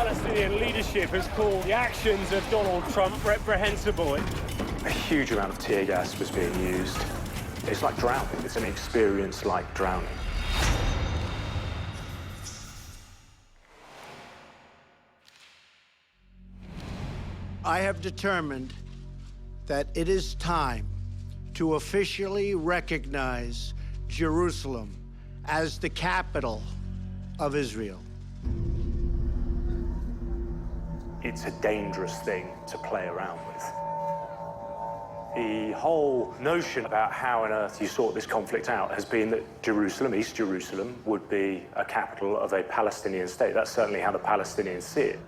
Palestinian leadership has called the actions of Donald Trump reprehensible. A huge amount of tear gas was being used. It's like drowning. It's an experience like drowning. I have determined that it is time to officially recognize Jerusalem as the capital of Israel. It's a dangerous thing to play around with. The whole notion about how on earth you sort this conflict out has been that Jerusalem, East Jerusalem, would be a capital of a Palestinian state. That's certainly how the Palestinians see it.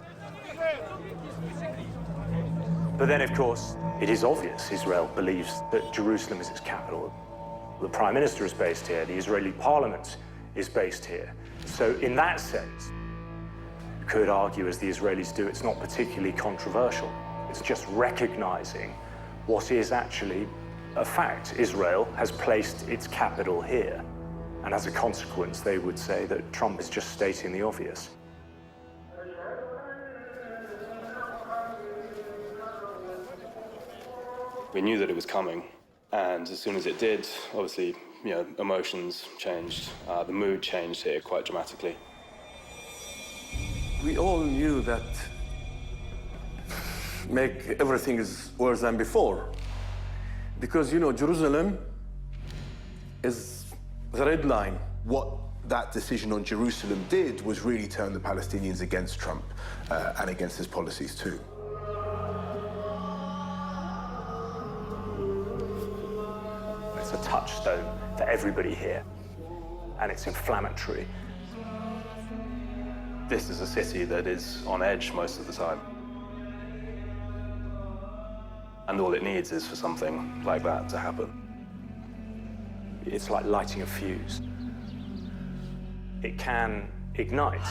But then, of course, it is obvious Israel believes that Jerusalem is its capital. The Prime Minister is based here, the Israeli Parliament is based here. So in that sense, you could argue, as the Israelis do, it's not particularly controversial. It's just recognizing what is actually a fact. Israel has placed its capital here. And as a consequence, they would say that Trump is just stating the obvious. We knew that it was coming, and as soon as it did, obviously, emotions changed. The mood changed here quite dramatically. We all knew that make everything is worse than before. Because, Jerusalem is the red line. What that decision on Jerusalem did was really turn the Palestinians against Trump and against his policies too. It's a touchstone for everybody here, and it's inflammatory. This is a city that is on edge most of the time. And all it needs is for something like that to happen. It's like lighting a fuse. It can ignite.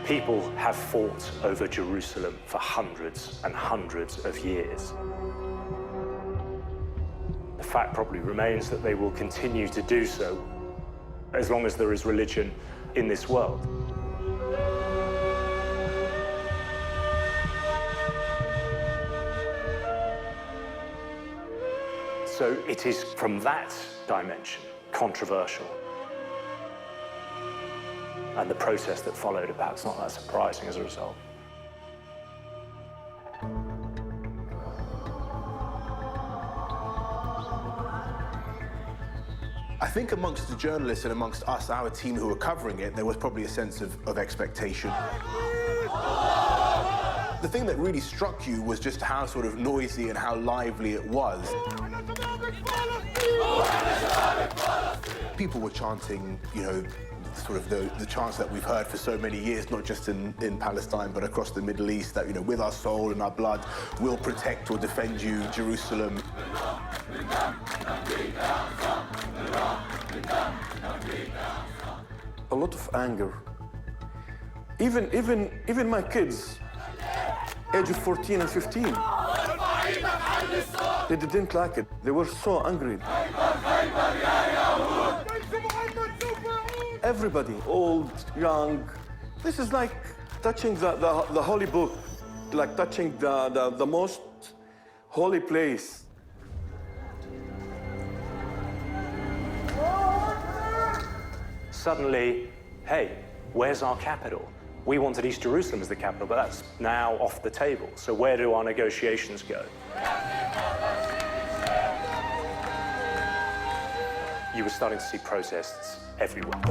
People have fought over Jerusalem for hundreds and hundreds of years. The fact probably remains that they will continue to do so as long as there is religion in this world. So it is from that dimension controversial. And the protest that followed about is not that surprising as a result. I think amongst the journalists and amongst us, our team who were covering it, there was probably a sense of expectation. The thing that really struck you was just how sort of noisy and how lively it was. People were chanting, sort of the chants that we've heard for so many years, not just in Palestine, but across the Middle East, that, with our soul and our blood, we'll protect or defend you, Jerusalem. A lot of anger. Even my kids, age of 14 and 15, they didn't like it. They were so angry. Everybody, old, young. This is like touching the holy book, like touching the most holy place. Suddenly, hey, where's our capital? We wanted East Jerusalem as the capital, but that's now off the table. So where do our negotiations go? You were starting to see protests everywhere.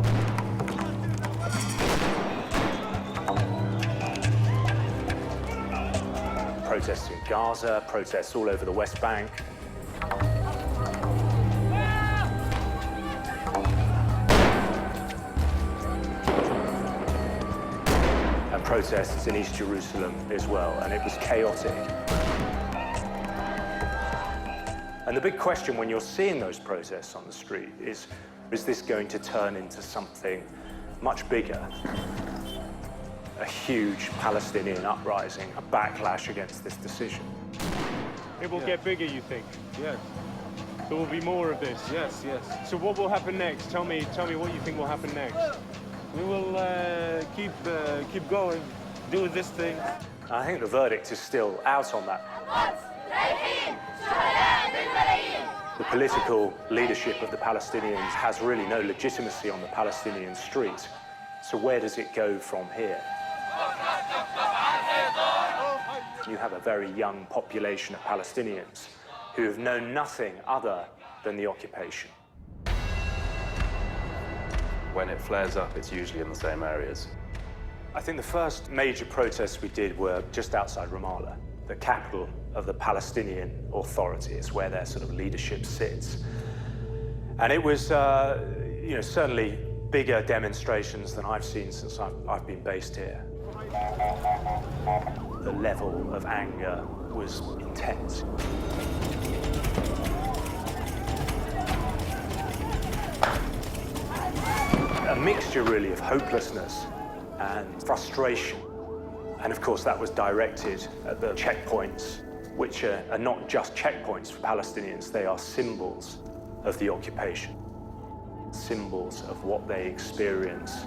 Protests in Gaza, protests all over the West Bank. And protests in East Jerusalem as well, and it was chaotic. And the big question when you're seeing those protests on the street is, Is this going to turn into something much bigger? A huge Palestinian uprising, a backlash against this decision. It will get bigger, you think? Yes, There will be more of this? yes, yes. So what will happen next? Tell me what you think will happen next. We will keep going, do this thing. I think the verdict is still out on that. The political leadership of the Palestinians has really no legitimacy on the Palestinian street. So where does it go from here? You have a very young population of Palestinians who have known nothing other than the occupation. When it flares up, it's usually in the same areas. I think the first major protests we did were just outside Ramallah, the capital of the Palestinian Authority. It's where their sort of leadership sits. And it was, certainly bigger demonstrations than I've seen since I've been based here. The level of anger was intense. A mixture, really, of hopelessness and frustration. And of course, that was directed at the checkpoints, which are not just checkpoints for Palestinians, they are symbols of the occupation, symbols of what they experience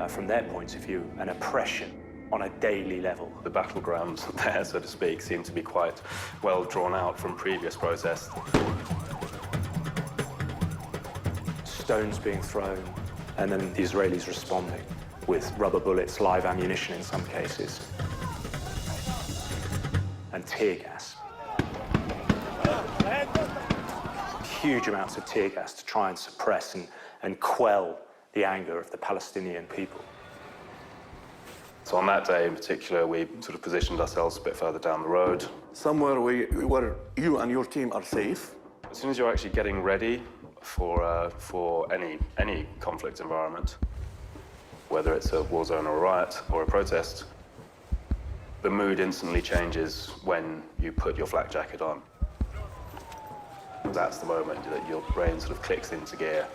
from their point of view, an oppression on a daily level. The battleground there, so to speak, seemed to be quite well drawn out from previous protests. Stones being thrown, and then the Israelis responding with rubber bullets, live ammunition in some cases, and tear gas. Huge amounts of tear gas to try and suppress and quell the anger of the Palestinian people. So on that day in particular, we sort of positioned ourselves a bit further down the road. Somewhere where you and your team are safe. As soon as you're actually getting ready for any conflict environment, whether it's a war zone or a riot or a protest, the mood instantly changes when you put your flak jacket on. That's the moment that your brain sort of clicks into gear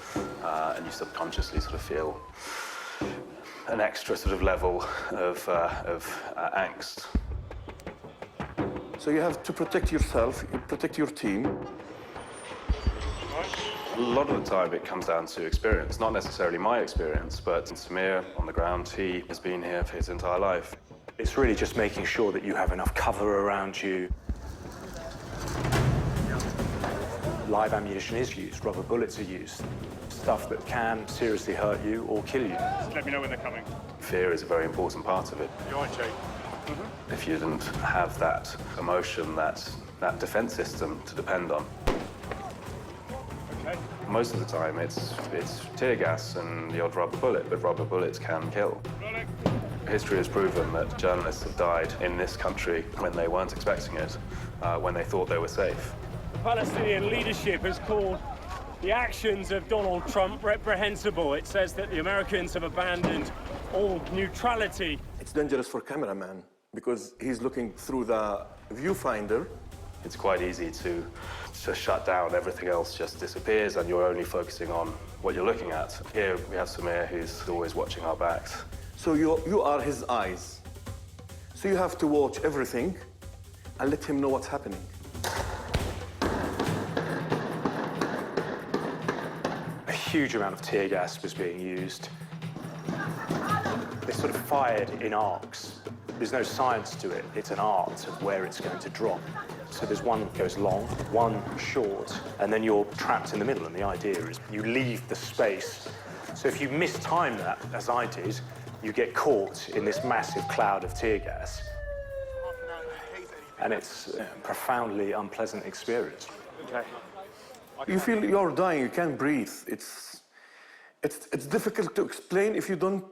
and you subconsciously sort of feel an extra sort of level of angst. So you have to protect yourself, protect your team. A lot of the time it comes down to experience, not necessarily my experience, but Samir on the ground, he has been here for his entire life. It's really just making sure that you have enough cover around you. Live ammunition is used, rubber bullets are used. Stuff that can seriously hurt you or kill you. Just let me know when they're coming. Fear is a very important part of it. You're on, Jake. If you didn't have that emotion, that defense system to depend on. Okay. Most of the time it's tear gas and the odd rubber bullet, but rubber bullets can kill. History has proven that journalists have died in this country when they weren't expecting it, when they thought they were safe. The Palestinian leadership has called the actions of Donald Trump reprehensible. It says that the Americans have abandoned all neutrality. It's dangerous for cameraman because he's looking through the viewfinder. It's quite easy to shut down. Everything else just disappears and you're only focusing on what you're looking at. Here we have Samir, who's always watching our backs. So you are his eyes. So you have to watch everything and let him know what's happening. A huge amount of tear gas was being used. It's sort of fired in arcs. There's no science to it. It's an art of where it's going to drop. So there's one that goes long, one short, and then you're trapped in the middle. And the idea is you leave the space. So if you mistime that, as I did, you get caught in this massive cloud of tear gas. And it's a profoundly unpleasant experience. Okay. You feel you're dying, you can't breathe. It's difficult to explain if you don't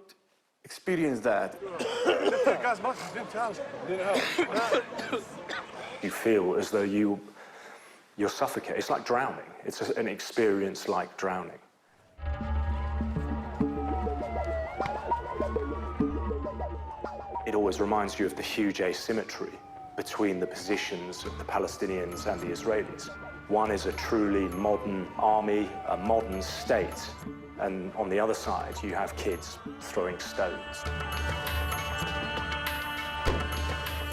experience that. You feel as though you're suffocating. It's like drowning. It's an experience like drowning. It always reminds you of the huge asymmetry between the positions of the Palestinians and the Israelis. One is a truly modern army, a modern state, and on the other side, you have kids throwing stones,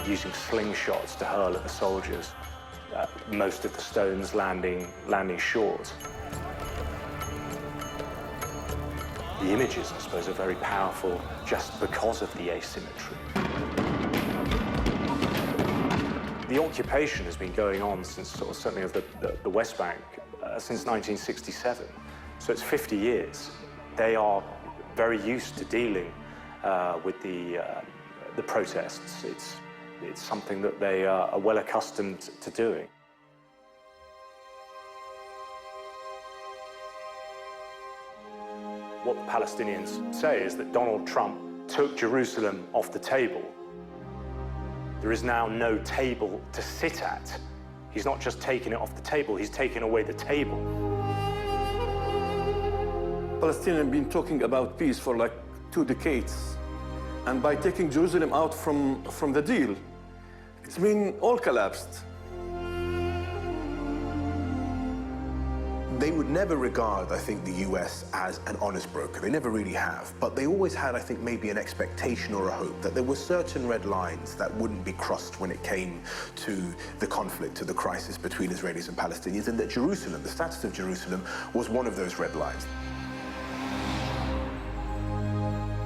using slingshots to hurl at the soldiers, most of the stones landing short. The images, I suppose, are very powerful just because of the asymmetry. The occupation has been going on since certainly of the West Bank since 1967, so it's 50 years. They are very used to dealing with the protests. It's something that they are well accustomed to doing. What the Palestinians say is that Donald Trump took Jerusalem off the table. There is now no table to sit at. He's not just taking it off the table, he's taking away the table. Palestinians have been talking about peace for like 2 decades. And by taking Jerusalem out from the deal, it's been all collapsed. They would never regard, I think, the US as an honest broker. They never really have. But they always had, I think, maybe an expectation or a hope that there were certain red lines that wouldn't be crossed when it came to the conflict, to the crisis between Israelis and Palestinians, and that Jerusalem, the status of Jerusalem, was one of those red lines.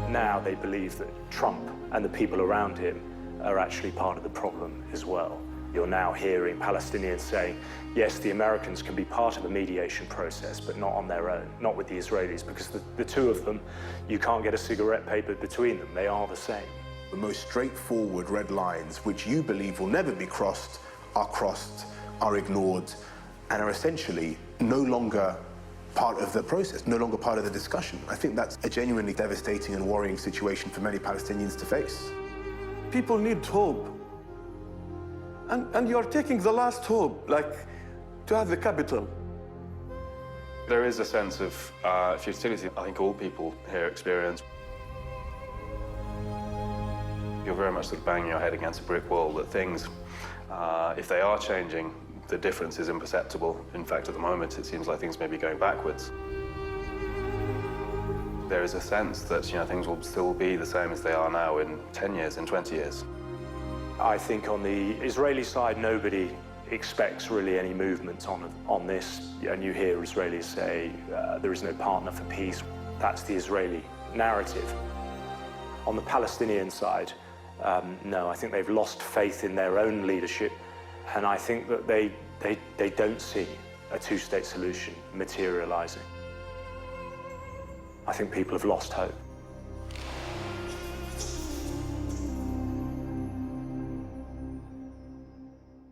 Now they believe that Trump and the people around him are actually part of the problem as well. You're now hearing Palestinians saying, yes, the Americans can be part of a mediation process, but not on their own, not with the Israelis, because the two of them, you can't get a cigarette paper between them. They are the same. The most straightforward red lines, which you believe will never be crossed, are ignored, and are essentially no longer part of the process, no longer part of the discussion. I think that's a genuinely devastating and worrying situation for many Palestinians to face. People need hope. And you're taking the last hope, like to have the capital. There is a sense of futility I think all people here experience. You're very much sort of banging your head against a brick wall, that things, if they are changing, the difference is imperceptible. In fact, at the moment, it seems like things may be going backwards. There is a sense that, things will still be the same as they are now in 10 years, in 20 years. I think on the Israeli side, nobody expects really any movement on this. And you hear Israelis say, there is no partner for peace. That's the Israeli narrative. On the Palestinian side, no, I think they've lost faith in their own leadership. And I think that they don't see a two-state solution materializing. I think people have lost hope.